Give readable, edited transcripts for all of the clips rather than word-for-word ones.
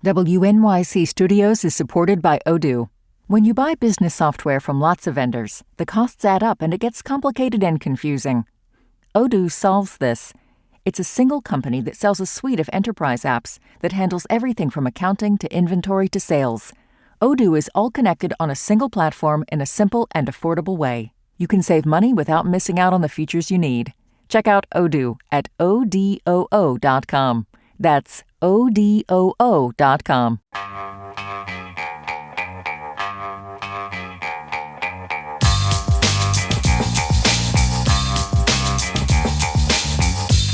WNYC Studios is supported by Odoo. When you buy business software from lots of vendors, the costs add up and it gets complicated and confusing. Odoo solves this. It's a single company that sells a suite of enterprise apps that handles everything from accounting to inventory to sales. Odoo is all connected on a single platform in a simple and affordable way. You can save money without missing out on the features you need. Check out Odoo at odoo.com. That's odoo.com.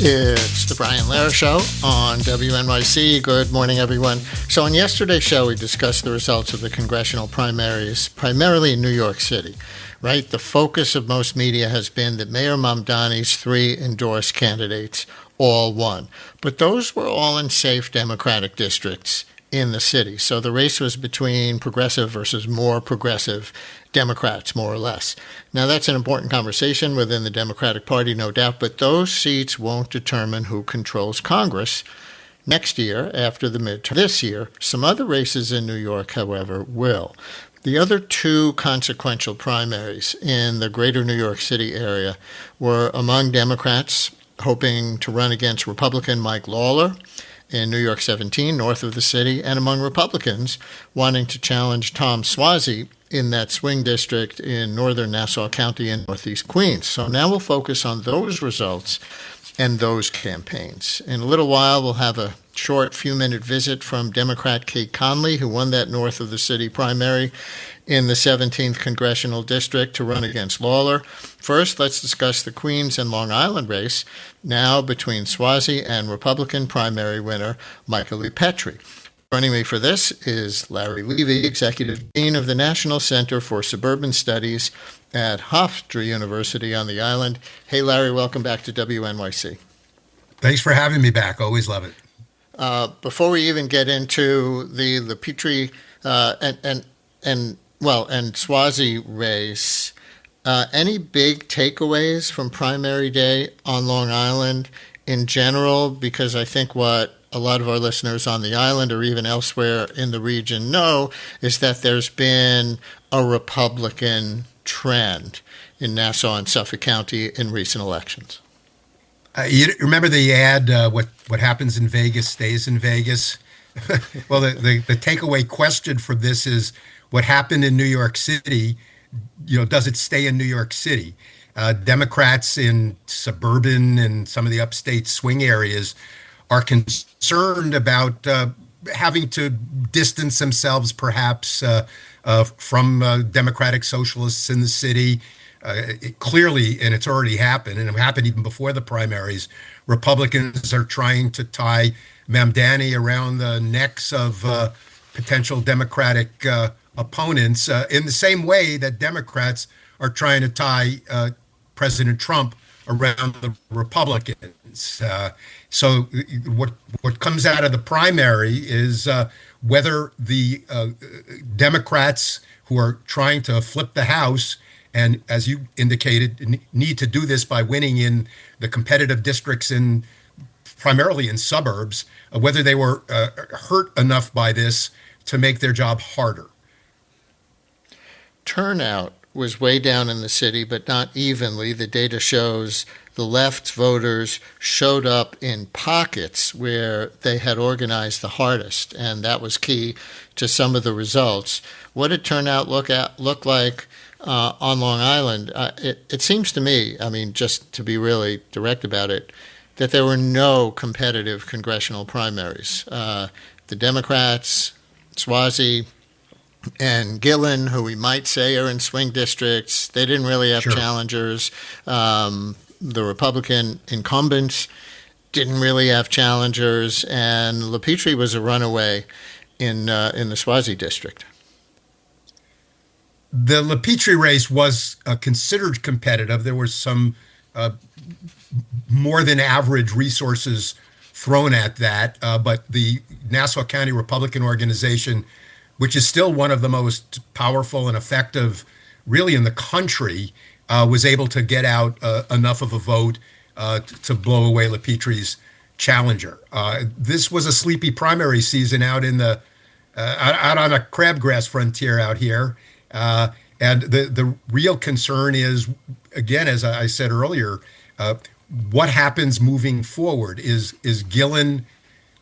It's the Brian Lehrer Show on WNYC. Good morning, everyone. So on yesterday's show, we discussed the results of the congressional primaries, primarily in New York City, right? The focus of most media has been that Mayor Mamdani's three endorsed candidates all won. But those were all in safe Democratic districts in the city. So the race was between progressive versus more progressive Democrats, more or less. Now, that's an important conversation within the Democratic Party, no doubt, but those seats won't determine who controls Congress next year after the midterm. This year, some other races in New York, however, will. The other two consequential primaries in the greater New York City area were among Democrats hoping to run against Republican Mike Lawler in New York 17, north of the city, and among Republicans wanting to challenge Tom Suozzi in that swing district in northern Nassau County and northeast Queens. So now we'll focus on those results and those campaigns. In a little while, we'll have a short few-minute visit from Democrat Cait Conley, who won that north of the city primary in the 17th Congressional District to run against Lawler. First, let's discuss the Queens and Long Island race, now between Suozzi and Republican primary winner Michael E. Petrie. Joining me for this is Larry Levy, Executive Dean of the National Center for Suburban Studies at Hofstra University on the island. Hey, Larry, welcome back to WNYC. Thanks for having me back. Always love it. Before we even get into the Petrie and Suozzi race, any big takeaways from primary day on Long Island in general? Because I think what a lot of our listeners on the island or even elsewhere in the region know is that there's been a Republican trend in Nassau and Suffolk County in recent elections. You remember the ad, what happens in Vegas stays in Vegas? Well, the takeaway question from this is what happened in New York City, does it stay in New York City? Democrats in suburban and some of the upstate swing areas are concerned about having to distance themselves perhaps from Democratic socialists in the city. Clearly, and it's already happened, and it happened even before the primaries, Republicans are trying to tie Mamdani around the necks of potential Democratic opponents in the same way that Democrats are trying to tie President Trump around the Republicans. So what comes out of the primary is whether the Democrats who are trying to flip the House, and as you indicated, need to do this by winning in the competitive districts primarily in suburbs, whether they were hurt enough by this to make their job harder. Turnout was way down in the city, but not evenly. The data shows the left voters showed up in pockets where they had organized the hardest, and that was key to some of the results. What did turnout look like on Long Island? It seems to me, just to be really direct about it, that there were no competitive congressional primaries. The Democrats, Suozzi, and Gillen, who we might say are in swing districts, they didn't really have challengers. The Republican incumbents didn't really have challengers, and LePetrie was a runaway in the Suozzi district. The LePetrie race was considered competitive. There was some more than average resources thrown at that, but the Nassau County Republican Organization, which is still one of the most powerful and effective really in the country, was able to get out enough of a vote to blow away LePetrie's challenger. This was a sleepy primary season out in the out on a crabgrass frontier out here, and the real concern is, again, as I said earlier, what happens moving forward? Are Gillen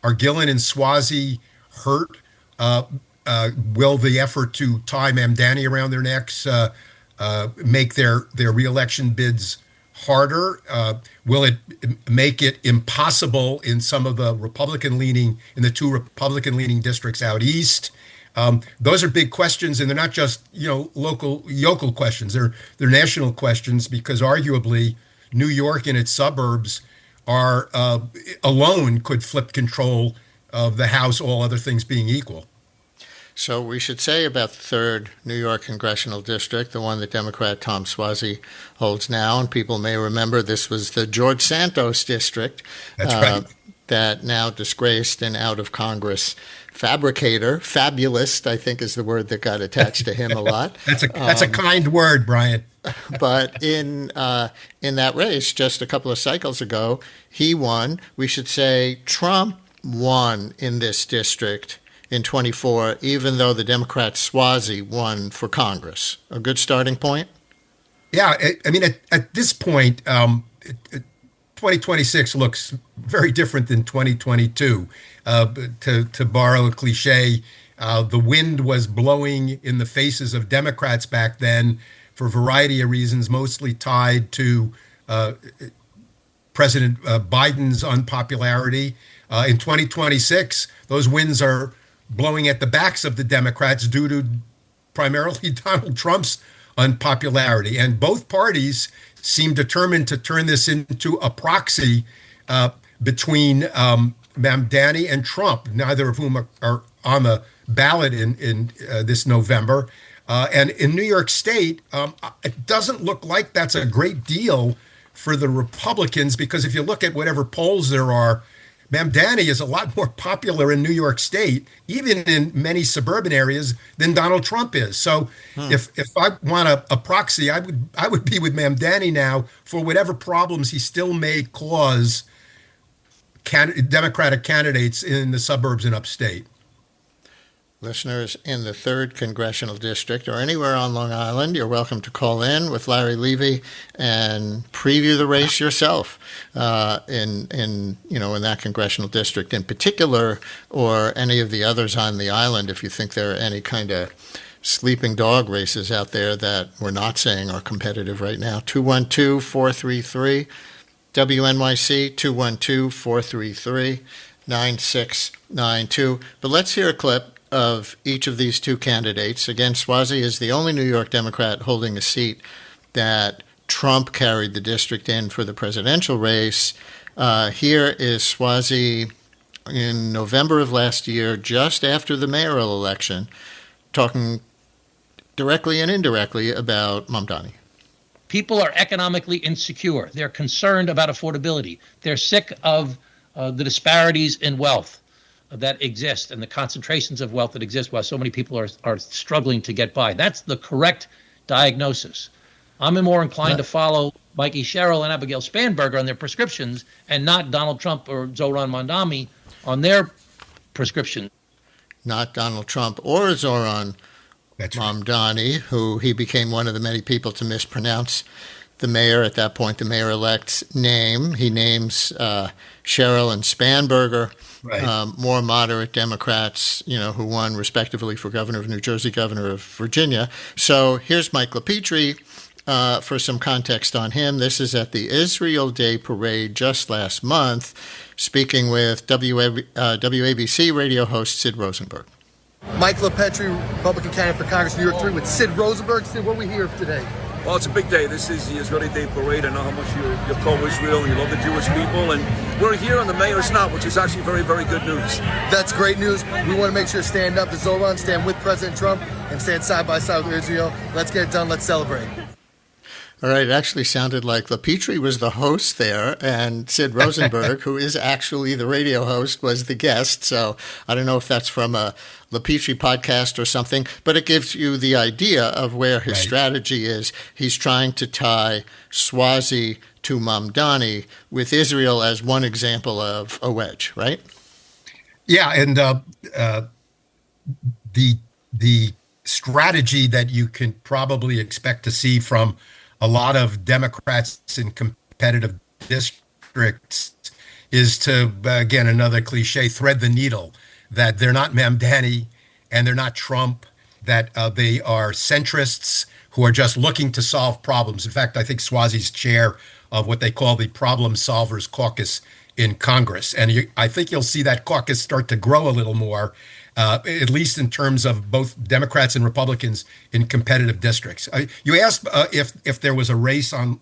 and Suozzi hurt? Will the effort to tie Mamdani around their necks make their reelection bids harder? Will it make it impossible in some of the in the two Republican-leaning districts out east? Those are big questions, and they're not just yokel questions. They're national questions, because arguably New York and its suburbs are alone could flip control of the House, all other things being equal. So we should say about the 3rd New York Congressional District, the one that Democrat Tom Suozzi holds now, and people may remember this was the George Santos district. That's right. That now disgraced and out of Congress fabricator, fabulist, I think is the word that got attached to him a lot. That's a kind word, Brian. But in that race just a couple of cycles ago, he won. We should say Trump won in this district in 24, even though the Democrat Suozzi won for Congress. A good starting point? Yeah, I mean, at this point, 2026 looks very different than 2022. To borrow a cliche, the wind was blowing in the faces of Democrats back then for a variety of reasons, mostly tied to President Biden's unpopularity. In 2026, those winds are blowing at the backs of the Democrats due to primarily Donald Trump's unpopularity. And both parties seem determined to turn this into a proxy between Mamdani and Trump, neither of whom are on the ballot in this November. And in New York State, it doesn't look like that's a great deal for the Republicans, because if you look at whatever polls there are, Mamdani is a lot more popular in New York State, even in many suburban areas, than Donald Trump is. So if I want a proxy, I would be with Mamdani now for whatever problems he still may cause Democratic candidates in the suburbs and upstate. Listeners in the 3rd Congressional District or anywhere on Long Island, you're welcome to call in with Larry Levy and preview the race yourself in that Congressional District in particular, or any of the others on the island, if you think there are any kind of sleeping dog races out there that we're not saying are competitive right now. 212-433 WNYC, 212-433-9692. But let's hear a clip of each of these two candidates. Again, Suozzi is the only New York Democrat holding a seat that Trump carried the district in for the presidential race. Here is Suozzi in November of last year, just after the mayoral election, talking directly and indirectly about Mamdani. People are economically insecure. They're concerned about affordability. They're sick of the disparities in wealth that exist and the concentrations of wealth that exist while so many people are struggling to get by. That's the correct diagnosis. I'm more inclined to follow Mikey Sherrill and Abigail Spanberger on their prescriptions and not Donald Trump or Zohran Mamdani on their prescription. Not Donald Trump or Zohran Mamdani, who he became one of the many people to mispronounce the mayor, at that point, the mayor-elect's name. He names Sherrill and Spanberger, more moderate Democrats, who won respectively for governor of New Jersey, governor of Virginia. So here's Mike LaPetrie for some context on him. This is at the Israel Day Parade just last month, speaking with WABC radio host Sid Rosenberg. Mike LaPetrie, Republican candidate for Congress, New York 3, with Sid Rosenberg. Sid, what are we here for today? Well, it's a big day. This is the Israeli Day Parade. I know how much you're pro-Israel and you love the Jewish people. And we're here on the mayor's not, which is actually very, very good news. That's great news. We want to make sure to stand up to Zohran, stand with President Trump, and stand side by side with Israel. Let's get it done. Let's celebrate. All right, it actually sounded like LaPetrie was the host there, and Sid Rosenberg, who is actually the radio host, was the guest. So I don't know if that's from a LaPetrie podcast or something, but it gives you the idea of where his strategy is. He's trying to tie Swazi to Mamdani, with Israel as one example of a wedge, right? Yeah, and the strategy that you can probably expect to see from a lot of Democrats in competitive districts is to, again, another cliche, thread the needle, that they're not Mamdani and they're not Trump, that they are centrists who are just looking to solve problems. In fact, I think Swazi's chair of what they call the Problem Solvers Caucus in Congress. And I think you'll see that caucus start to grow a little more, at least in terms of both Democrats and Republicans in competitive districts. You asked if there was a race on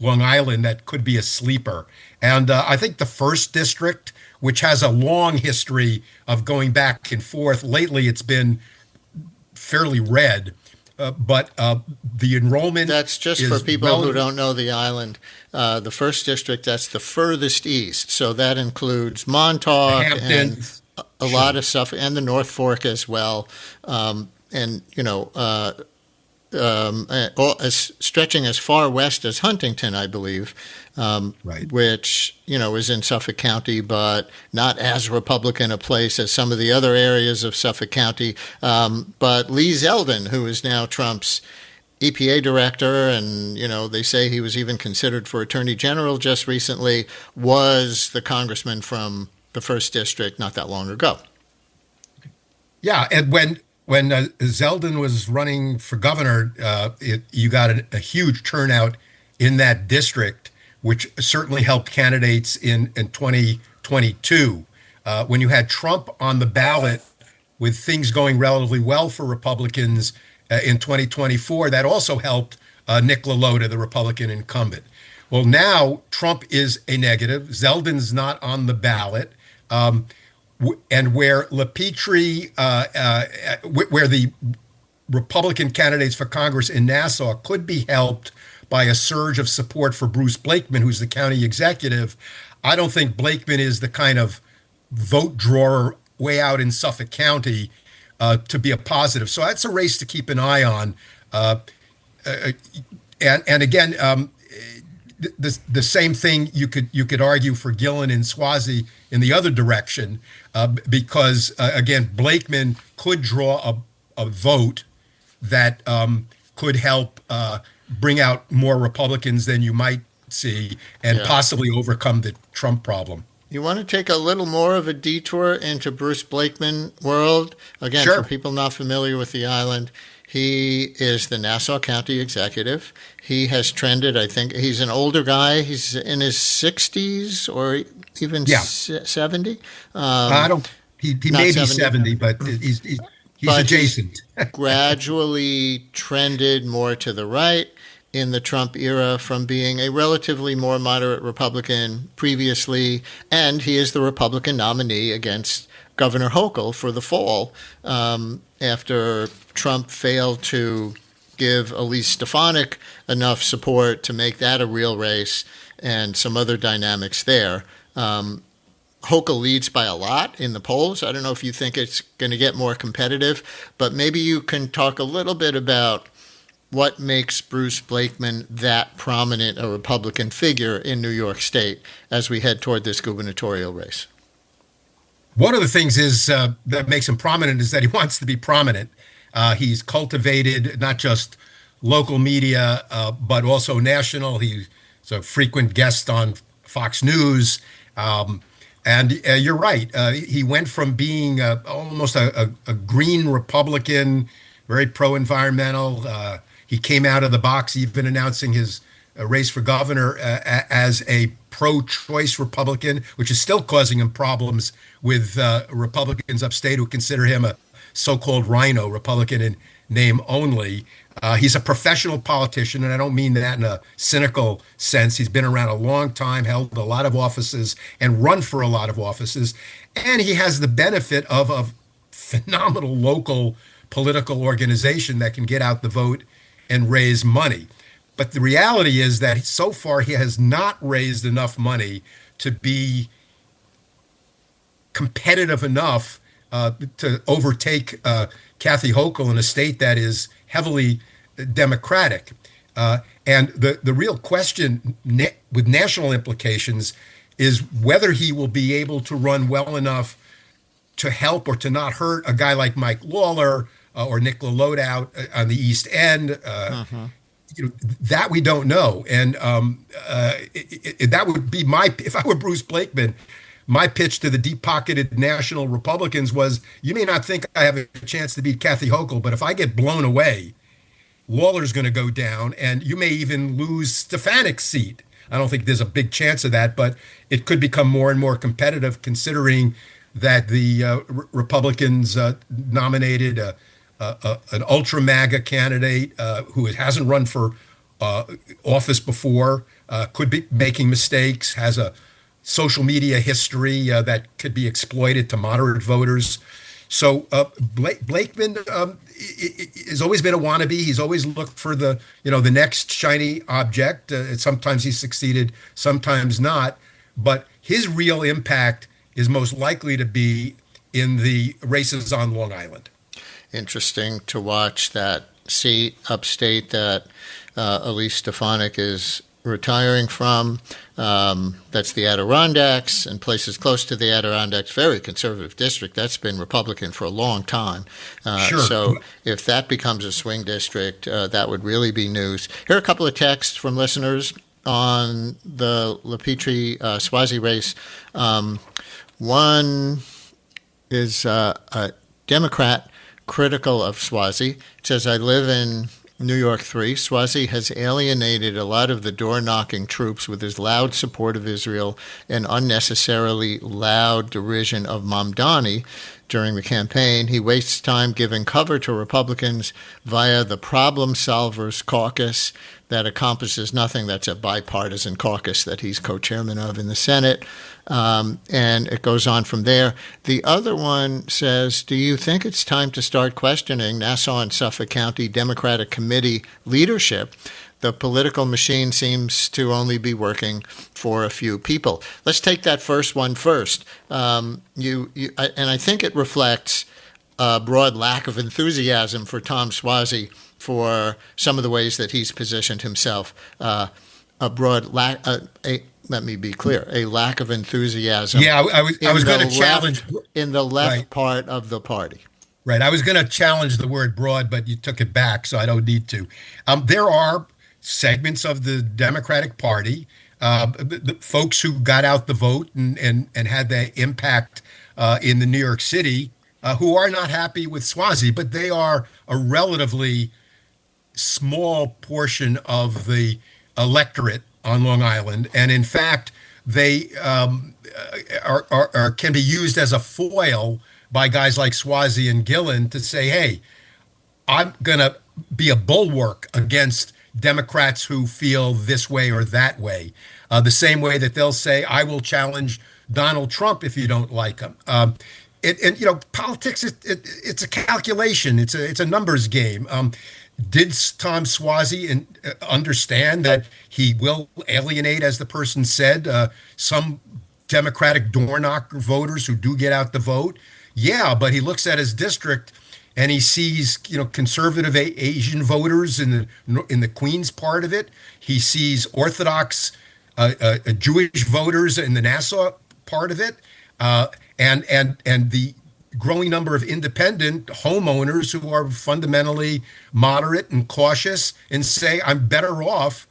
Long Island that could be a sleeper. And I think the first district, which has a long history of going back and forth, lately it's been fairly red. But the enrollment... That's just for people who don't know the island. The first district, that's the furthest east. So that includes Montauk and a lot of stuff, and the North Fork as well. And, you know, stretching as far west as Huntington, I believe, which, you know, is in Suffolk County, but not as Republican a place as some of the other areas of Suffolk County. But Lee Zeldin, who is now Trump's EPA director, and, you know, they say he was even considered for attorney general just recently, was the congressman from the first district not that long ago. Yeah, and when Zeldin was running for governor, you got a huge turnout in that district, which certainly helped candidates in 2022. When you had Trump on the ballot with things going relatively well for Republicans in 2024, that also helped Nick LaLota, the Republican incumbent. Well, now Trump is a negative. Zeldin's not on the ballot. And where LaPetrie, where the Republican candidates for Congress in Nassau could be helped by a surge of support for Bruce Blakeman, who's the county executive, I don't think Blakeman is the kind of vote drawer way out in Suffolk County to be a positive. So that's a race to keep an eye on. And again, the same thing you could argue for Gillen and Swazi in the other direction, because again, Blakeman could draw a vote that could help bring out more Republicans than you might see, and possibly overcome the Trump problem. You want to take a little more of a detour into Bruce Blakeman world? Again, for people not familiar with the island, he is the Nassau County executive. He has trended, I think, he's an older guy. He's in his 60s or even 70. He may be 70, but he's adjacent. Gradually trended more to the right in the Trump era from being a relatively more moderate Republican previously, and he is the Republican nominee against Governor Hochul for the fall after Trump failed to give Elise Stefanik enough support to make that a real race, and some other dynamics there. Hochul leads by a lot in the polls. I don't know if you think it's going to get more competitive, but maybe you can talk a little bit about what makes Bruce Blakeman that prominent a Republican figure in New York State as we head toward this gubernatorial race. One of the things is that makes him prominent is that he wants to be prominent. He's cultivated not just local media, but also national. He's a frequent guest on Fox News. And you're right. He went from being almost a green Republican, very pro-environmental. He came out of the box even announcing his race for governor as a pro-choice Republican, which is still causing him problems with Republicans upstate who consider him a so-called rhino Republican in name only. He's a professional politician, and I don't mean that in a cynical sense. He's been around a long time, held a lot of offices, and run for a lot of offices. And he has the benefit of a phenomenal local political organization that can get out the vote and raise money. But the reality is that so far he has not raised enough money to be competitive enough to overtake Kathy Hochul in a state that is heavily Democratic. And the real question with national implications is whether he will be able to run well enough to help or to not hurt a guy like Mike Lawler or Nick Loadout on the East End. That we don't know. And that would be if I were Bruce Blakeman, my pitch to the deep-pocketed national Republicans was, you may not think I have a chance to beat Kathy Hochul, but if I get blown away, Lawler's going to go down, and you may even lose Stefanik's seat. I don't think there's a big chance of that, but it could become more and more competitive considering that the Republicans nominated an ultra MAGA candidate who hasn't run for office before, could be making mistakes, has a social media history that could be exploited to moderate voters. So Blakeman has always been a wannabe. He's always looked for the next shiny object. Sometimes he's succeeded, sometimes not. But his real impact is most likely to be in the races on Long Island. Interesting to watch that seat upstate that Elise Stefanik is retiring from. That's the Adirondacks and places close to the Adirondacks. Very conservative district. That's been Republican for a long time. Sure. So if that becomes a swing district, that would really be news. Here are a couple of texts from listeners on the LaPetrie-Suozzi race. One is a Democrat critical of Suozzi. It says, I live in New York 3. Suozzi has alienated a lot of the door-knocking troops with his loud support of Israel and unnecessarily loud derision of Mamdani during the campaign. He wastes time giving cover to Republicans via the Problem Solvers Caucus that accomplishes nothing. That's a bipartisan caucus that he's co-chairman of in the Senate. And it goes on from there. The other one says, do you think it's time to start questioning Nassau and Suffolk County Democratic Committee leadership? The political machine seems to only be working for a few people. Let's take that first one first. And I think it reflects a broad lack of enthusiasm for Tom Suozzi for some of the ways that he's positioned himself. Let me be clear, a lack of enthusiasm. Yeah, I was going to challenge in the left part of the party. Right. I was going to challenge the word broad, but you took it back, so I don't need to. There are segments of the Democratic Party, the folks who got out the vote and had that impact in the New York City, who are not happy with Suozzi, but they are a relatively small portion of the electorate on Long Island, and in fact, they can be used as a foil by guys like Suozzi and Gillen to say, "Hey, I'm going to be a bulwark against Democrats who feel this way or that way." The same way that they'll say, "I will challenge Donald Trump if you don't like him." Politics it's a calculation. It's a numbers game. Did Tom Suozzi understand that he will alienate, as the person said, some Democratic door knocker voters who do get out the vote? Yeah, but he looks at his district and he sees, conservative Asian voters in the Queens part of it. He sees Orthodox Jewish voters in the Nassau part of it, and the growing number of independent homeowners who are fundamentally moderate and cautious and say, I'm better off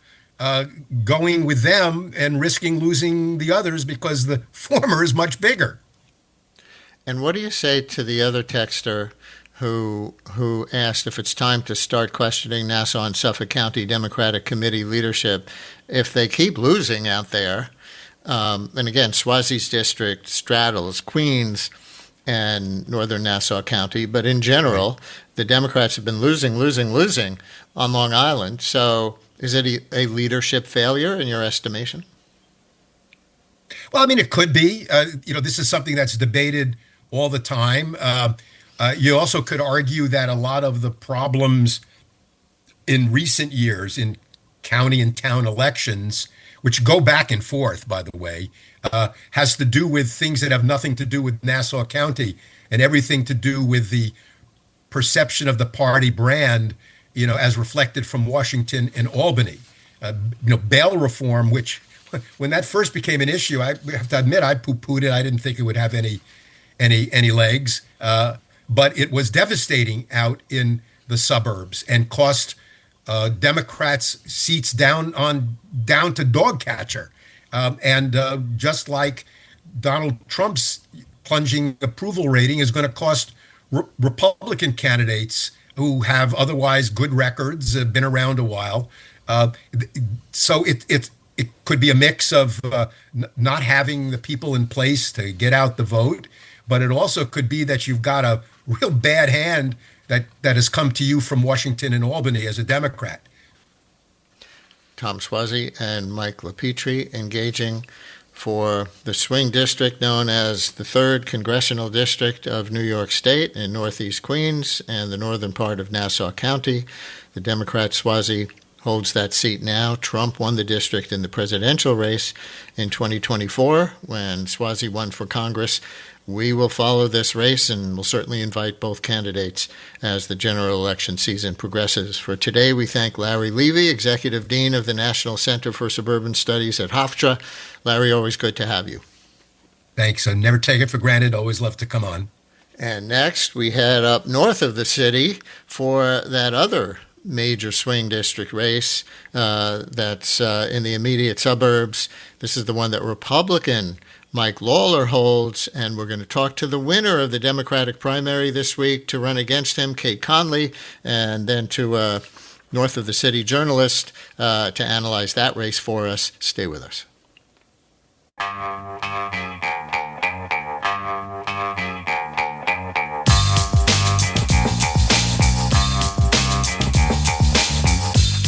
going with them and risking losing the others because the former is much bigger. And what do you say to the other texter who asked if it's time to start questioning Nassau and Suffolk County Democratic Committee leadership if they keep losing out there? And again, Suozzi's district straddles Queens and northern Nassau County, but in general, the Democrats have been losing on Long Island. So is it a leadership failure in your estimation? Well, I mean, it could be. This is something that's debated all the time. You also could argue that a lot of the problems in recent years in county and town elections, which go back and forth, by the way, has to do with things that have nothing to do with Nassau County and everything to do with the perception of the party brand, as reflected from Washington and Albany. Bail reform, which when that first became an issue, I have to admit I poo-pooed it. I didn't think it would have any legs, but it was devastating out in the suburbs and cost Democrats seats down to dog catcher, and just like Donald Trump's plunging approval rating is going to cost Republican candidates who have otherwise good records, been around a while. So it could be a mix of not having the people in place to get out the vote, but it also could be that you've got a real bad hand that has come to you from Washington and Albany as a Democrat. Tom Suozzi and Mike LaPetrie engaging for the swing district known as the 3rd Congressional District of New York State in Northeast Queens and the northern part of Nassau County. The Democrat Suozzi holds that seat now. Trump won the district in the presidential race in 2024 when Suozzi won for Congress. We will follow this race and will certainly invite both candidates as the general election season progresses. For today, we thank Larry Levy, Executive Dean of the National Center for Suburban Studies at Hofstra. Larry, always good to have you. Thanks. I never take it for granted. Always love to come on. And next, we head up north of the city for that other major swing district race that's in the immediate suburbs. This is the one that Republican Mike Lawler holds, and we're going to talk to the winner of the Democratic primary this week to run against him, Cait Conley, and then to north of the city journalist to analyze that race for us. Stay with us.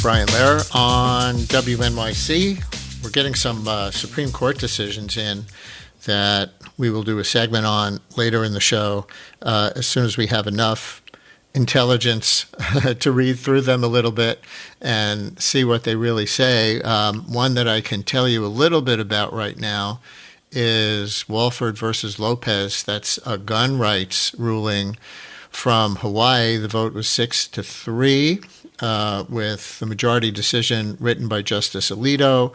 Brian Lehrer on WNYC. We're getting some Supreme Court decisions in that we will do a segment on later in the show as soon as we have enough intelligence to read through them a little bit and see what they really say. One that I can tell you a little bit about right now is Walford versus Lopez. That's a gun rights ruling from Hawaii. The vote was 6-3 with the majority decision written by Justice Alito.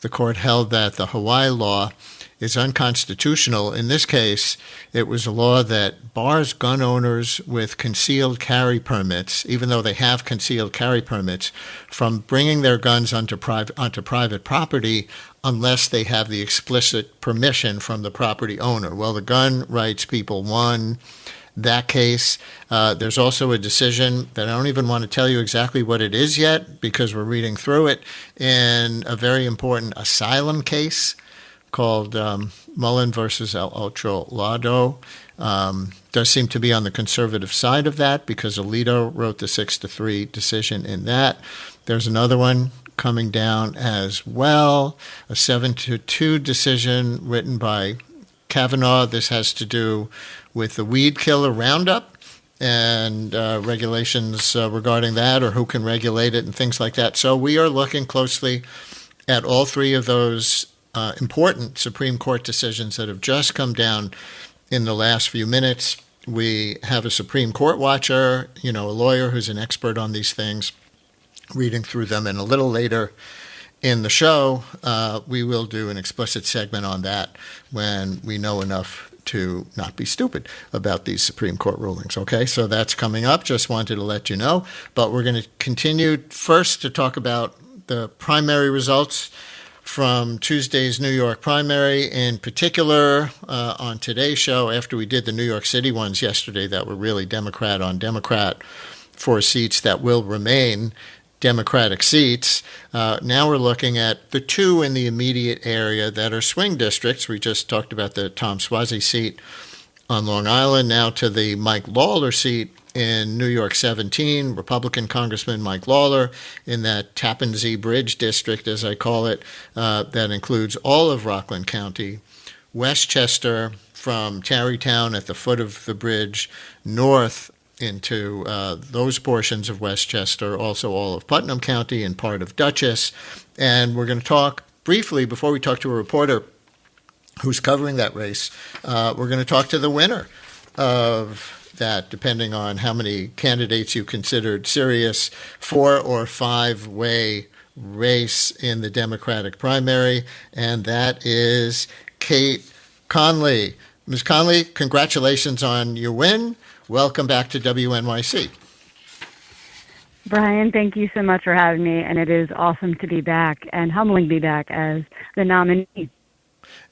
The court held that the Hawaii law is unconstitutional. In this case, it was a law that bars gun owners with concealed carry permits, even though they have concealed carry permits, from bringing their guns onto private property unless they have the explicit permission from the property owner. Well, the gun rights people won that case. There's also a decision that I don't even want to tell you exactly what it is yet because we're reading through it in a very important asylum case called Mullen versus El Otro Lado. Does seem to be on the conservative side of that because Alito wrote the 6-3 decision in that. There's another one coming down as well, a 7-2 decision written by Kavanaugh. This has to do with the weed killer Roundup and regulations regarding that, or who can regulate it and things like that. So we are looking closely at all three of those important Supreme Court decisions that have just come down in the last few minutes. We have a Supreme Court watcher, a lawyer who's an expert on these things, reading through them. And a little later in the show, we will do an explicit segment on that when we know enough to not be stupid about these Supreme Court rulings. Okay, so that's coming up. Just wanted to let you know. But we're going to continue first to talk about the primary results from Tuesday's New York primary, in particular on today's show, after we did the New York City ones yesterday that were really Democrat on Democrat for seats that will remain Democratic seats. Now we're looking at the two in the immediate area that are swing districts. We just talked about the Tom Suozzi seat on Long Island, now to the Mike Lawler seat in New York 17, Republican Congressman Mike Lawler in that Tappan Zee Bridge district, as I call it, that includes all of Rockland County, Westchester from Tarrytown at the foot of the bridge north into those portions of Westchester, also all of Putnam County and part of Dutchess. And we're going to talk briefly, before we talk to a reporter who's covering that race, we're going to talk to the winner of that, depending on how many candidates you considered serious, 4 or 5 way race in the Democratic primary, and that is Cait Conley. Ms. Connley, congratulations on your win. Welcome back to WNYC. Brian, thank you so much for having me, and it is awesome to be back and humbling to be back as the nominee.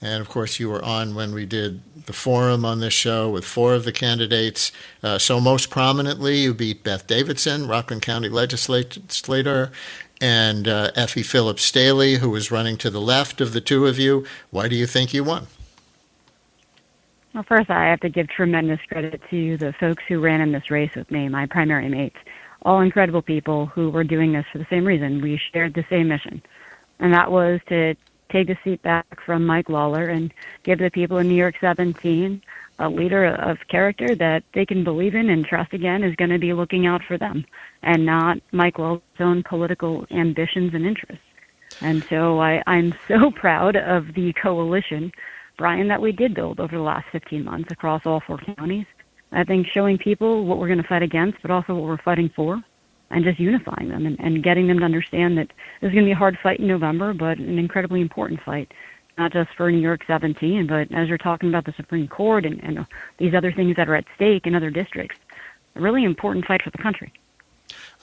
And, of course, you were on when we did the forum on this show with 4 of the candidates. So most prominently, you beat Beth Davidson, Rockland County legislator, and Effie Phillips Staley, who was running to the left of the two of you. Why do you think you won? Well, first, I have to give tremendous credit to the folks who ran in this race with me, my primary mates. All incredible people who were doing this for the same reason. We shared the same mission, and that was to take the seat back from Mike Lawler and give the people in New York 17 a leader of character that they can believe in and trust again is going to be looking out for them and not Mike Lawler's own political ambitions and interests. And so I'm so proud of the coalition, Brian, that we did build over the last 15 months across all 4 counties. I think showing people what we're going to fight against, but also what we're fighting for, and just unifying them and getting them to understand that this is going to be a hard fight in November, but an incredibly important fight, not just for New York 17, but as you're talking about the Supreme Court and these other things that are at stake in other districts, a really important fight for the country.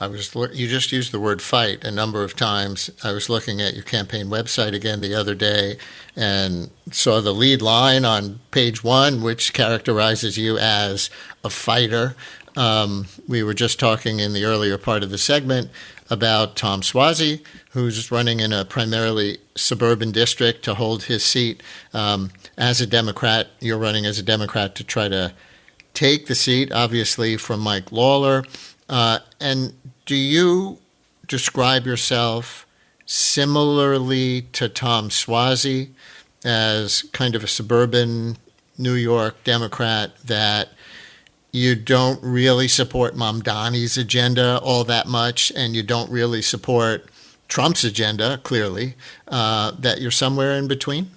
You just used the word fight a number of times. I was looking at your campaign website again the other day and saw the lead line on page 1, which characterizes you as a fighter. We were just talking in the earlier part of the segment about Tom Suozzi, who's running in a primarily suburban district to hold his seat. As a Democrat, you're running as a Democrat to try to take the seat, obviously, from Mike Lawler. And do you describe yourself similarly to Tom Suozzi as kind of a suburban New York Democrat that you don't really support Mamdani's agenda all that much and you don't really support Trump's agenda, clearly, that you're somewhere in between?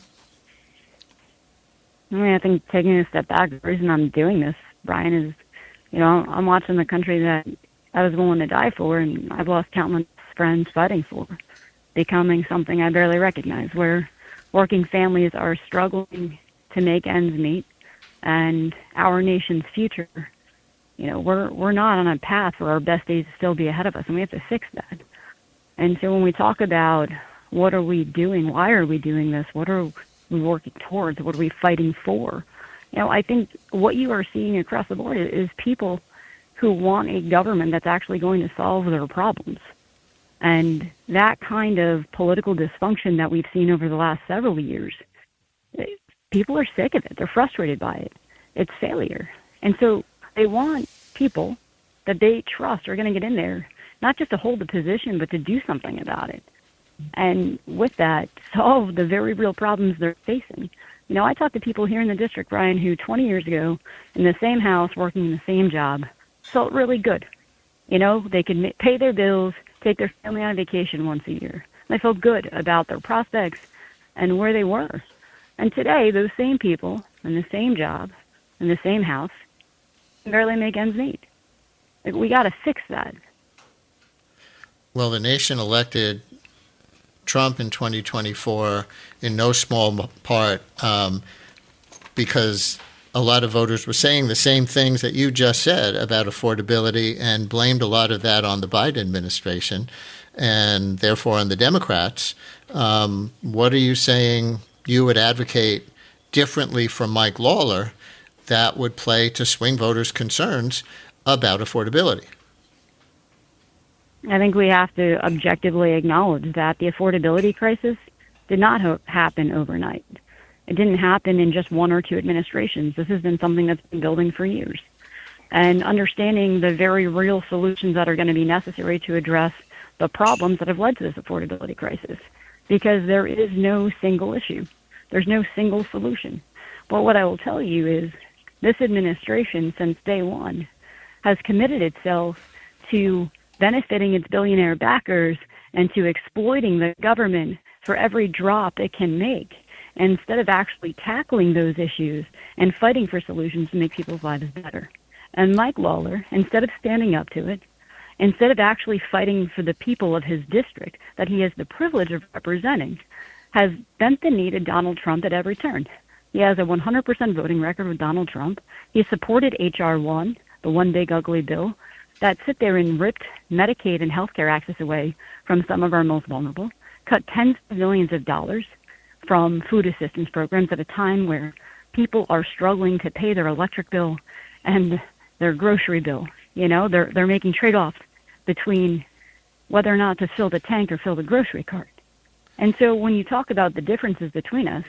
I think taking a step back, the reason I'm doing this, Brian, is, I'm watching the country that I was willing to die for, and I've lost countless friends fighting for, becoming something I barely recognize, where working families are struggling to make ends meet, and our nation's future, we're not on a path where our best days still be ahead of us, and we have to fix that. And so when we talk about what are we doing, why are we doing this, what are we working towards, what are we fighting for, I think what you are seeing across the board is people who want a government that's actually going to solve their problems. And that kind of political dysfunction that we've seen over the last several years, people are sick of it. They're frustrated by it. It's failure. And so they want people that they trust are going to get in there, not just to hold the position, but to do something about it. And with that, solve the very real problems they're facing. I talk to people here in the district, Brian, who 20 years ago, in the same house, working in the same job, felt really good. They could pay their bills, take their family on vacation once a year. They felt good about their prospects and where they were. And today, those same people in the same job, in the same house, can barely make ends meet. We got to fix that. Well, the nation elected Trump in 2024 in no small part because a lot of voters were saying the same things that you just said about affordability and blamed a lot of that on the Biden administration and therefore on the Democrats. What are you saying you would advocate differently from Mike Lawler that would play to swing voters' concerns about affordability? I think we have to objectively acknowledge that the affordability crisis did not happen overnight. It didn't happen in just 1 or 2 administrations. This has been something that's been building for years. And understanding the very real solutions that are going to be necessary to address the problems that have led to this affordability crisis. Because there is no single issue. There's no single solution. But what I will tell you is this administration, since day one, has committed itself to benefiting its billionaire backers and to exploiting the government for every drop it can make, instead of actually tackling those issues and fighting for solutions to make people's lives better. And Mike Lawler, instead of standing up to it, instead of actually fighting for the people of his district that he has the privilege of representing, has bent the knee to Donald Trump at every turn. He has a 100% voting record with Donald Trump. He supported H.R. 1, the one big ugly bill, that sit there and ripped Medicaid and healthcare access away from some of our most vulnerable, cut tens of millions of dollars from food assistance programs at a time where people are struggling to pay their electric bill and their grocery bill. You know, they're making trade-offs between whether or not to fill the tank or fill the grocery cart. And so when you talk about the differences between us,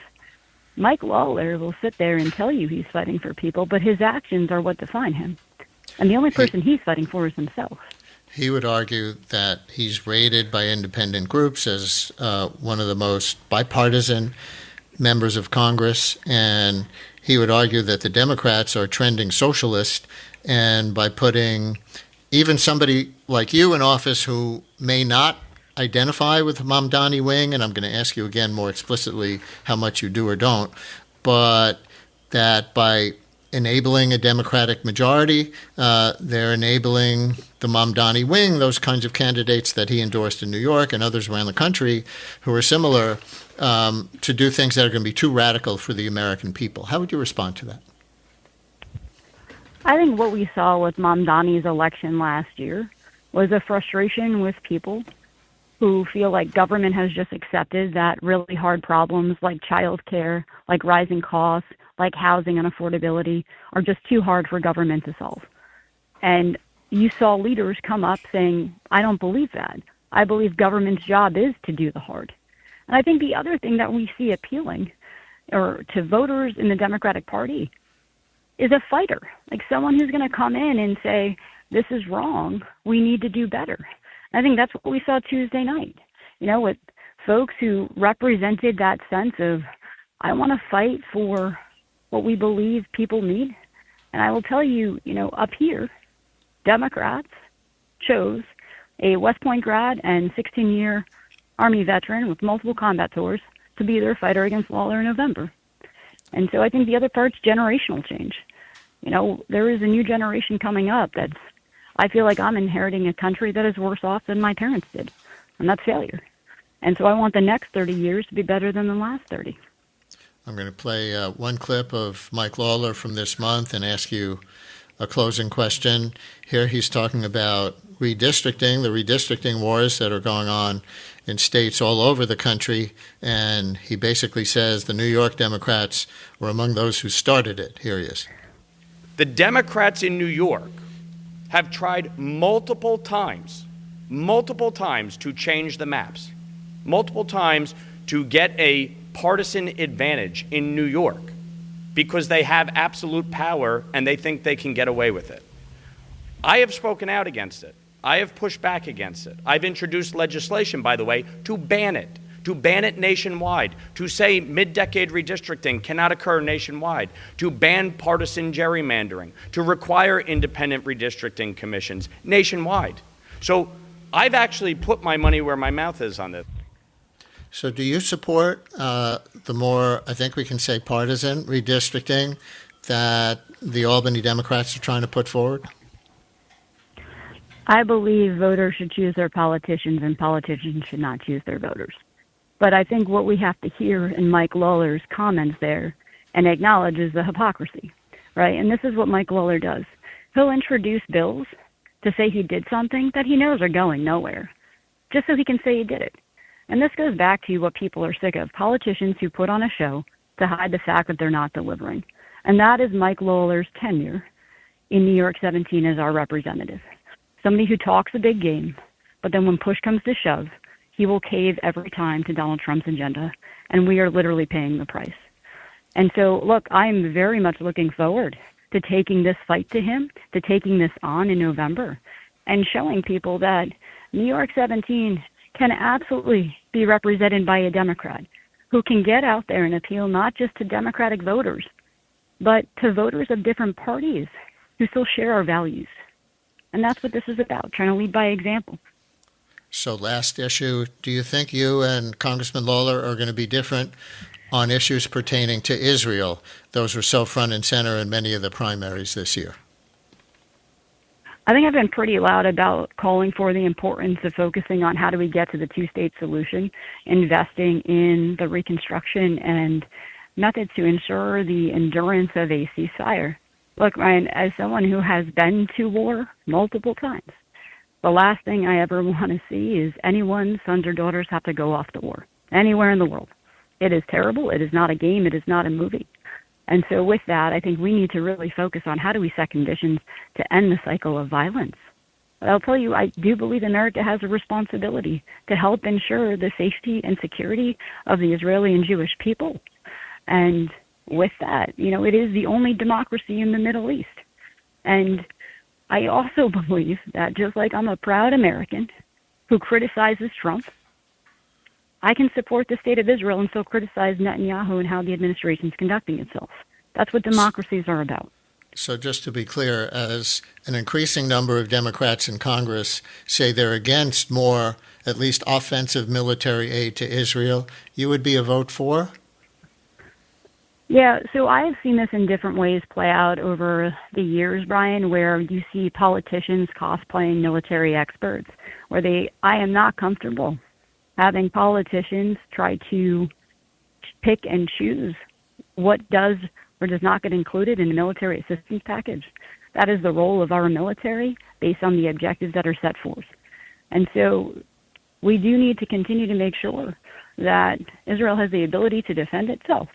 Mike Lawler will sit there and tell you he's fighting for people, but his actions are what define him. And the only person he's fighting for is himself. He would argue that he's rated by independent groups as one of the most bipartisan members of Congress, and he would argue that the Democrats are trending socialist, and by putting even somebody like you in office who may not identify with the Mamdani wing, and I'm going to ask you again more explicitly how much you do or don't, but that by enabling a Democratic majority, they're enabling the Mamdani wing, those kinds of candidates that he endorsed in New York and others around the country who are similar, to do things that are going to be too radical for the American people. How would you respond to that? I think what we saw with Mamdani's election last year was a frustration with people who feel like government has just accepted that really hard problems like child care, like rising costs, like housing and affordability are just too hard for government to solve. And you saw leaders come up saying, I don't believe that. I believe government's job is to do the hard. And I think the other thing that we see appealing or to voters in the Democratic Party is a fighter, like someone who's going to come in and say, this is wrong, we need to do better. I think that's what we saw Tuesday night, you know, with folks who represented that sense of, I want to fight for what we believe people need. And I will tell you, you know, up here, Democrats chose a West Point grad and 16-year Army veteran with multiple combat tours to be their fighter against Lawler in November. And so I think the other part's generational change. You know, there is a new generation coming up that's, I feel like I'm inheriting a country that is worse off than my parents did, and that's failure. And so I want the next 30 years to be better than the last 30. I'm going to play one clip of Mike Lawler from this month and ask you a closing question. Here he's talking about redistricting, the redistricting wars that are going on in states all over the country, and he basically says the New York Democrats were among those who started it. Here he is. The Democrats in New York have tried multiple times to change the maps, multiple times to get a partisan advantage in New York because they have absolute power and they think they can get away with it. I have spoken out against it. I have pushed back against it. I've introduced legislation, by the way, to ban it nationwide, to say mid-decade redistricting cannot occur nationwide, to ban partisan gerrymandering, to require independent redistricting commissions nationwide. So I've actually put my money where my mouth is on this. So do you support the more, I think we can say, partisan redistricting that the Albany Democrats are trying to put forward? I believe voters should choose their politicians and politicians should not choose their voters. But I think what we have to hear in Mike Lawler's comments there and acknowledge is the hypocrisy, right? And this is what Mike Lawler does. He'll introduce bills to say he did something that he knows are going nowhere, just so he can say he did it. And this goes back to what people are sick of, politicians who put on a show to hide the fact that they're not delivering. And that is Mike Lawler's tenure in New York 17 as our representative. Somebody who talks a big game, but then when push comes to shove, he will cave every time to Donald Trump's agenda, and we are literally paying the price. And so, look, I am very much looking forward to taking this fight to him, to taking this on in November, and showing people that New York 17 can absolutely be represented by a Democrat who can get out there and appeal not just to Democratic voters, but to voters of different parties who still share our values. And that's what this is about, trying to lead by example. So last issue, do you think you and Congressman Lawler are going to be different on issues pertaining to Israel? Those were so front and center in many of the primaries this year. I think I've been pretty loud about calling for the importance of focusing on how do we get to the two-state solution, investing in the reconstruction and methods to ensure the endurance of a ceasefire. Look, Ryan, as someone who has been to war multiple times, the last thing I ever want to see is anyone's sons or daughters have to go off to war anywhere in the world. It is terrible. It is not a game. It is not a movie. And so with that, I think we need to really focus on how do we set conditions to end the cycle of violence. But I'll tell you, I do believe America has a responsibility to help ensure the safety and security of the Israeli and Jewish people. And with that, it is the only democracy in the Middle East. And I also believe that just like I'm a proud American who criticizes Trump, I can support the state of Israel and still criticize Netanyahu and how the administration is conducting itself. That's what democracies are about. So just to be clear, as an increasing number of Democrats in Congress say they're against more, at least offensive military aid to Israel, you would be a vote for? Yeah, so I have seen this in different ways play out over the years, Brian, where you see politicians cosplaying military experts, where I am not comfortable having politicians try to pick and choose what does or does not get included in the military assistance package. That is the role of our military based on the objectives that are set forth. And so we do need to continue to make sure that Israel has the ability to defend itself.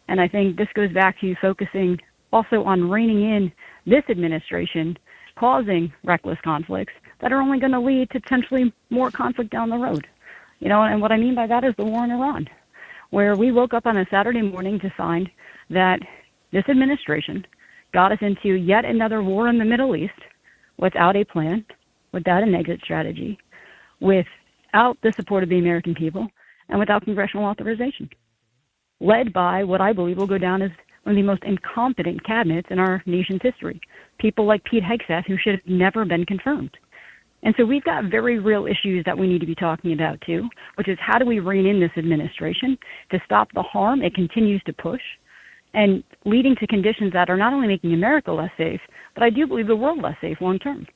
And I think this goes back to focusing also on reining in this administration, causing reckless conflicts that are only going to lead to potentially more conflict down the road. And what I mean by that is the war in Iran, where we woke up on a Saturday morning to find that this administration got us into yet another war in the Middle East without a plan, without an exit strategy, without the support of the American people, and without congressional authorization, led by what I believe will go down as one of the most incompetent cabinets in our nation's history, people like Pete Hegseth, who should have never been confirmed. And so we've got very real issues that we need to be talking about, too, which is how do we rein in this administration to stop the harm it continues to push and leading to conditions that are not only making America less safe, but I do believe the world less safe long term.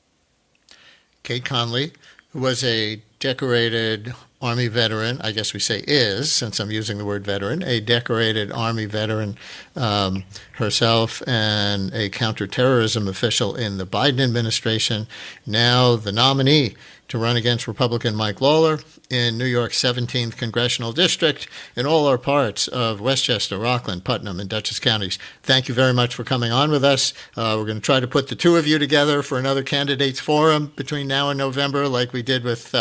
Cait Conley, who was a decorated Army veteran, I guess we say is, since I'm using the word veteran, a decorated Army veteran herself and a counterterrorism official in the Biden administration, now the nominee to run against Republican Mike Lawler in New York's 17th Congressional District in all our parts of Westchester, Rockland, Putnam, and Dutchess counties. Thank you very much for coming on with us. We're going to try to put the two of you together for another candidates forum between now and November, like we did with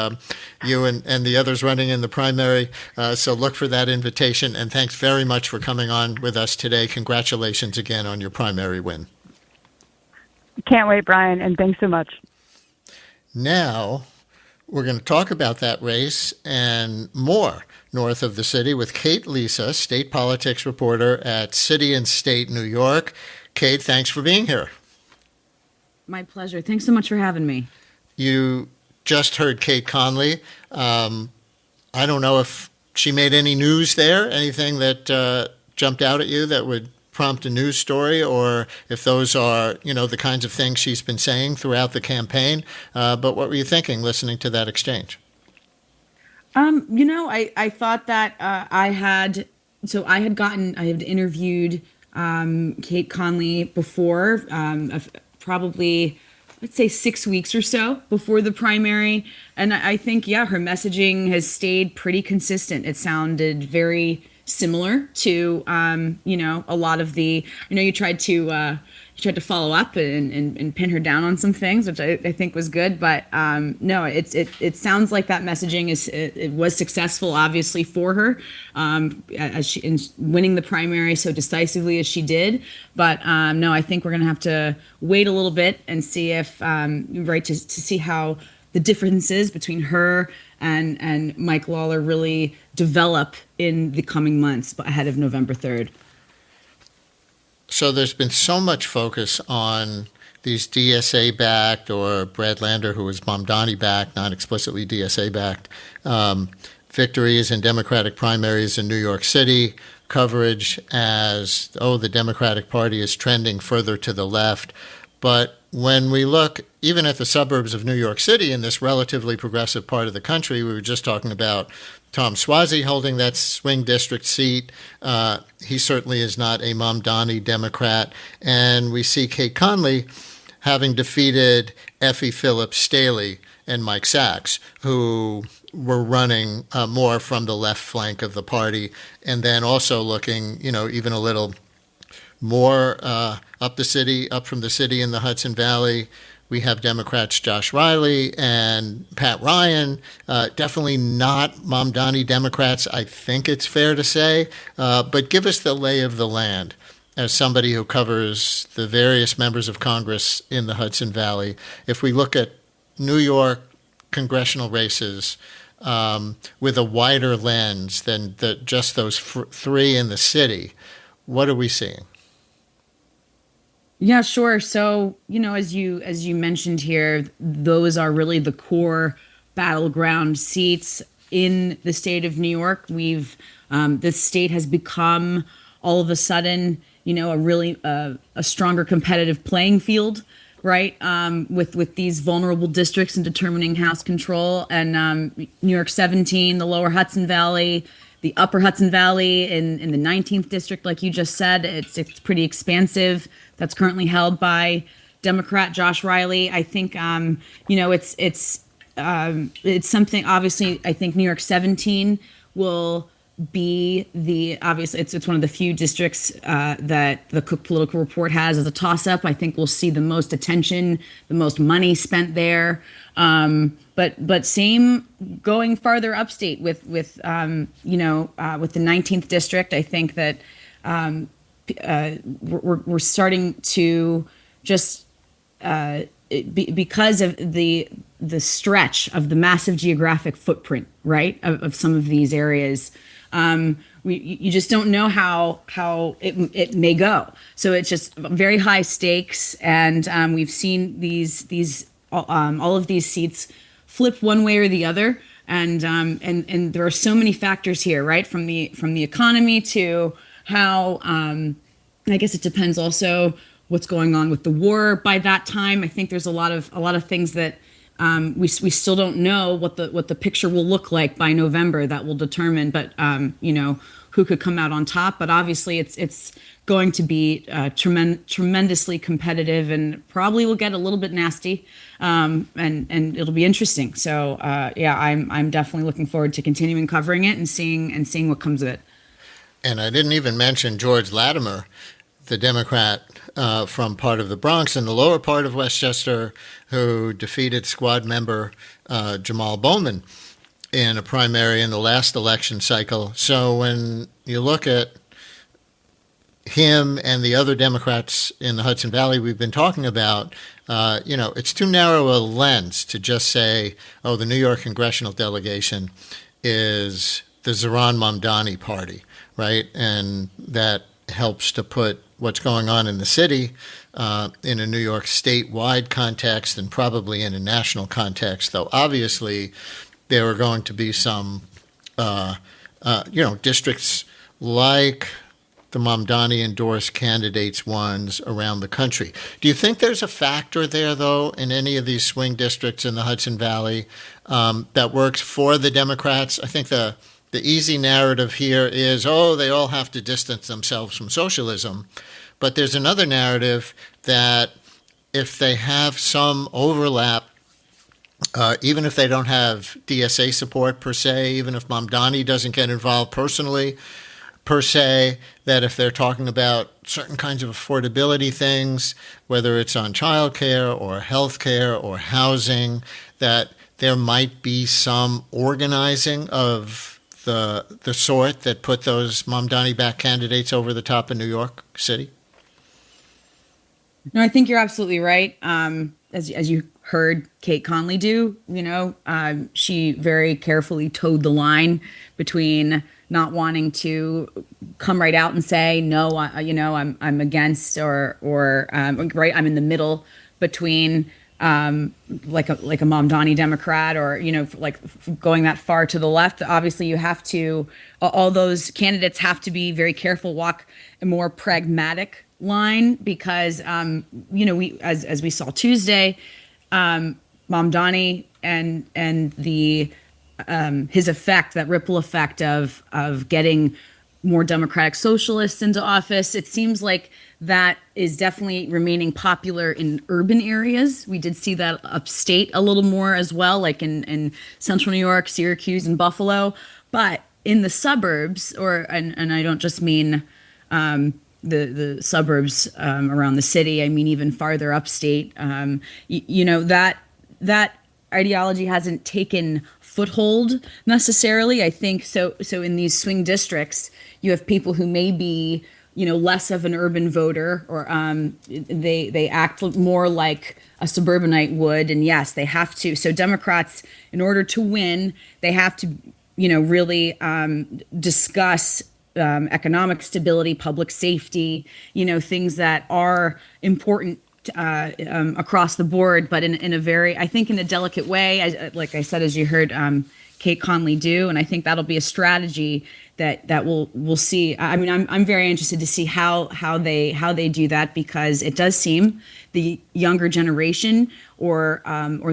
you and the others running in the primary. So look for that invitation, and thanks very much for coming on with us today. Congratulations again on your primary win. Can't wait, Brian, and thanks so much. Now, we're going to talk about that race and more north of the city with Kate Lisa, state politics reporter at City and State New York. Kate, thanks for being here. My pleasure. Thanks so much for having me. You just heard Cait Conley. I don't know if she made any news there, anything that jumped out at you that would prompt a news story, or if those are, the kinds of things she's been saying throughout the campaign. But what were you thinking listening to that exchange? I thought that I had interviewed Cait Conley before, probably, let's say 6 weeks or so before the primary. And I think, her messaging has stayed pretty consistent. It sounded very similar to, a lot of the, you tried to follow up and pin her down on some things, which I think was good. But no, it sounds like that messaging it was successful, obviously, for her as she in winning the primary so decisively as she did. But no, I think we're going to have to wait a little bit and see if to see how the differences between her and Mike Lawler really develop in the coming months ahead of November 3rd. So there's been so much focus on these DSA-backed, or Brad Lander, who was Mamdani-backed, not explicitly DSA-backed, victories in Democratic primaries in New York City, coverage as, oh, the Democratic Party is trending further to the left. But when we look even at the suburbs of New York City, in this relatively progressive part of the country, we were just talking about Tom Suozzi holding that swing district seat. He certainly is not a Mamdani Democrat. And we see Cait Conley having defeated Effie Phillips Staley and Mike Sachs, who were running more from the left flank of the party, and then also looking, even a little more up from the city in the Hudson Valley. We have Democrats Josh Riley and Pat Ryan, definitely not Mamdani Democrats, I think it's fair to say. But give us the lay of the land as somebody who covers the various members of Congress in the Hudson Valley. If we look at New York congressional races with a wider lens than just those three in the city, what are we seeing? Yeah, sure. So, as you mentioned here, those are really the core battleground seats in the state of New York. This state has become all of a sudden, a really a stronger competitive playing field, right? With these vulnerable districts and determining House control, and New York 17, the Lower Hudson Valley, the Upper Hudson Valley in the 19th district, like you just said, it's pretty expansive. That's currently held by Democrat Josh Riley. I think it's something. Obviously, I think New York 17 will be it's one of the few districts that the Cook Political Report has as a toss-up. I think we'll see the most attention, the most money spent there. But same going farther upstate with the 19th district. I think that we're starting to just because of the stretch of the massive geographic footprint, right, of some of these areas. You just don't know how it may go. So it's just very high stakes, and we've seen these all of these seats flip one way or the other, and there are so many factors here, right? From the economy to how I guess it depends also what's going on with the war by that time. I think there's a lot of things that we still don't know what the picture will look like by November. That will determine, but who could come out on top. But obviously, it's going to be tremendously competitive, and probably will get a little bit nasty, and it'll be interesting. So I'm definitely looking forward to continuing covering it and seeing what comes of it. And I didn't even mention George Latimer, the Democrat from part of the Bronx and the lower part of Westchester, who defeated squad member Jamal Bowman in a primary in the last election cycle. So when you look at him and the other Democrats in the Hudson Valley we've been talking about, it's too narrow a lens to just say, oh, the New York congressional delegation is the Zohran Mamdani party, right? And that helps to put what's going on in the city in a New York statewide context and probably in a national context, though obviously there are going to be some, districts like the Mamdani endorsed candidates ones around the country. Do you think there's a factor there, though, in any of these swing districts in the Hudson Valley that works for the Democrats? I think the easy narrative here is, they all have to distance themselves from socialism. But there's another narrative that if they have some overlap, even if they don't have DSA support per se, even if Mamdani doesn't get involved personally per se, that if they're talking about certain kinds of affordability things, whether it's on childcare or healthcare or housing, that there might be some organizing of the sort that put those Mamdani-backed candidates over the top in New York City? No, I think you're absolutely right. As you heard Cait Conley do, she very carefully towed the line between not wanting to come right out and say, no, I'm against or right, I'm in the middle between like a Mamdani Democrat or, like going that far to the left. Obviously, you have to, all those candidates have to be very careful, walk a more pragmatic line because, we, as we saw Tuesday, Mamdani and the his effect, that ripple effect of getting more democratic socialists into office. It seems like that is definitely remaining popular in urban areas. We did see that upstate a little more as well, like in central New York, Syracuse, and Buffalo. But in the suburbs, and I don't just mean the suburbs around the city. I mean even farther upstate. That ideology hasn't taken foothold necessarily. I think so. So in these swing districts, you have people who may be, less of an urban voter, or they act more like a suburbanite would. And yes, they have to. So Democrats, in order to win, they have to, really discuss economic stability, public safety, things that are important across the board, but in a very, I think, in a delicate way, like I said, as you heard Cait Conley do, and I think that'll be a strategy that we'll see. I mean, I'm very interested to see how they do that, because it does seem the younger generation, or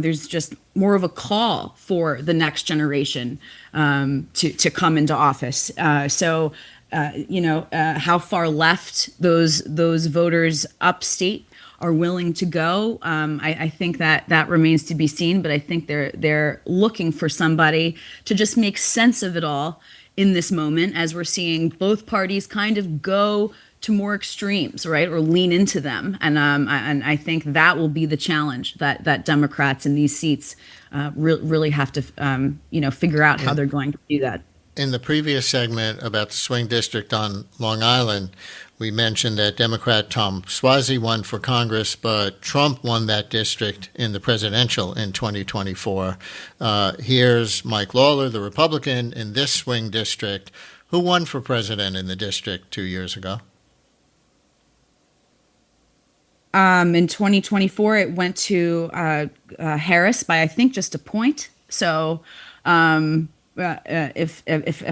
there's just more of a call for the next generation to come into office. So how far left those voters upstate are willing to go. I think that remains to be seen, but I think they're looking for somebody to just make sense of it all in this moment, as we're seeing both parties kind of go to more extremes, right, or lean into them. And I think that will be the challenge that Democrats in these seats really have to figure out how they're going to do that. In the previous segment about the swing district on Long Island, we mentioned that Democrat Tom Suozzi won for Congress, but Trump won that district in the presidential in 2024. Here's Mike Lawler, the Republican, in this swing district. Who won for president in the district 2 years ago? In 2024, it went to Harris by, I think, just a point. So if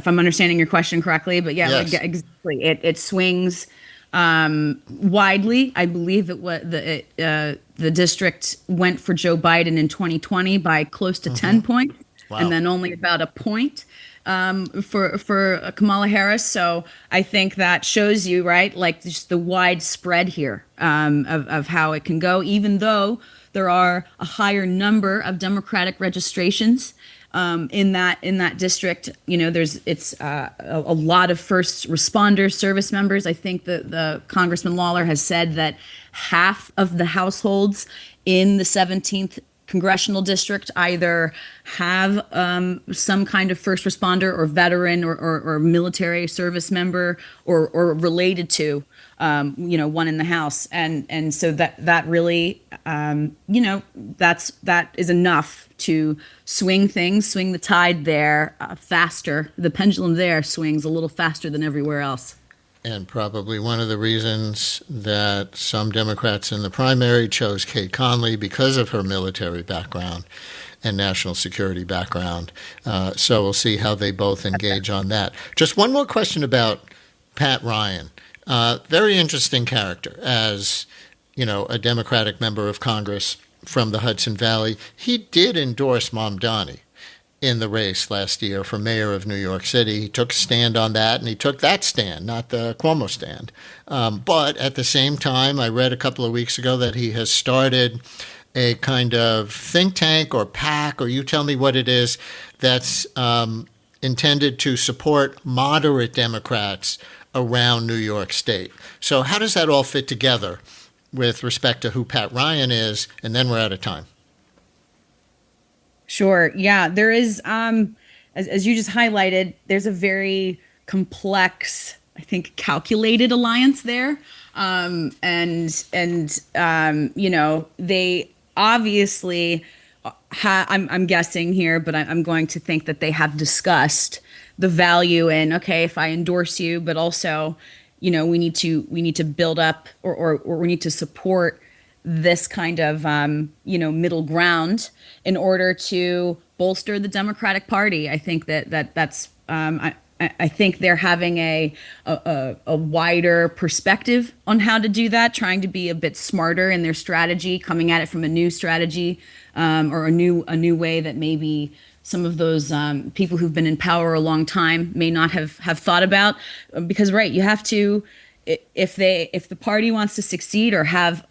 I'm understanding your question correctly, but yeah, yes. Exactly. It swings widely. I believe the district went for Joe Biden in 2020 by close to 10 points, wow. And then only about a point for Kamala Harris. So I think that shows you, right, like just the widespread here of how it can go, even though there are a higher number of Democratic registrations in that district. It's a lot of first responders, service members. I think the Congressman Lawler has said that half of the households in the 17th Congressional district either have some kind of first responder or veteran or military service member or related to one in the House, and so that really that is enough to swing the tide there faster. The pendulum there swings a little faster than everywhere else. And probably one of the reasons that some Democrats in the primary chose Kate Conley, because of her military background and national security background. So we'll see how they both engage on that. Just one more question about Pat Ryan. Very interesting character as, a Democratic member of Congress from the Hudson Valley. He did endorse Mamdani in the race last year for mayor of New York City. He took a stand on that, and he took that stand, not the Cuomo stand. But at the same time, I read a couple of weeks ago that he has started a kind of think tank or PAC, or you tell me what it is, that's intended to support moderate Democrats around New York State. So how does that all fit together with respect to who Pat Ryan is? And then we're out of time. Sure. Yeah, there is, as you just highlighted, there's a very complex, I think, calculated alliance there. They obviously, I'm guessing here, but I'm going to think that they have discussed the value in, okay, if I endorse you, but also, we need to build up or we need to support this kind of middle ground in order to bolster the Democratic Party. I think that's I think they're having a wider perspective on how to do that, trying to be a bit smarter in their strategy, coming at it from a new strategy or a new way that maybe some of those people who've been in power a long time may not have thought about. Because you have to, if the party wants to succeed or have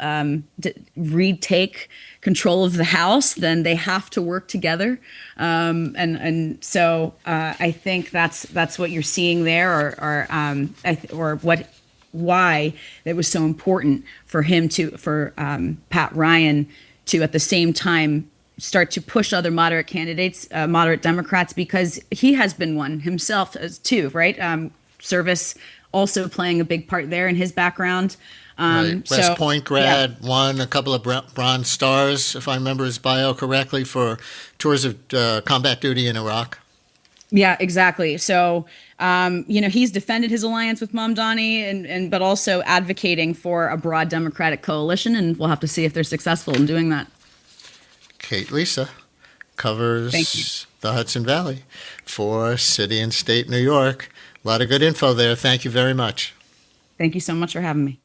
retake control of the House, then they have to work together, and so I think that's what you're seeing there, or why it was so important for Pat Ryan to at the same time start to push other moderate candidates, moderate Democrats, because he has been one himself as too, right? Service also playing a big part there in his background. Right. West Point grad, won a couple of Bronze Stars, if I remember his bio correctly, for tours of combat duty in Iraq. Yeah, exactly. So, he's defended his alliance with Mamdani, but also advocating for a broad Democratic coalition, and we'll have to see if they're successful in doing that. Kate Lisa covers the Hudson Valley for City and State New York. A lot of good info there. Thank you very much. Thank you so much for having me.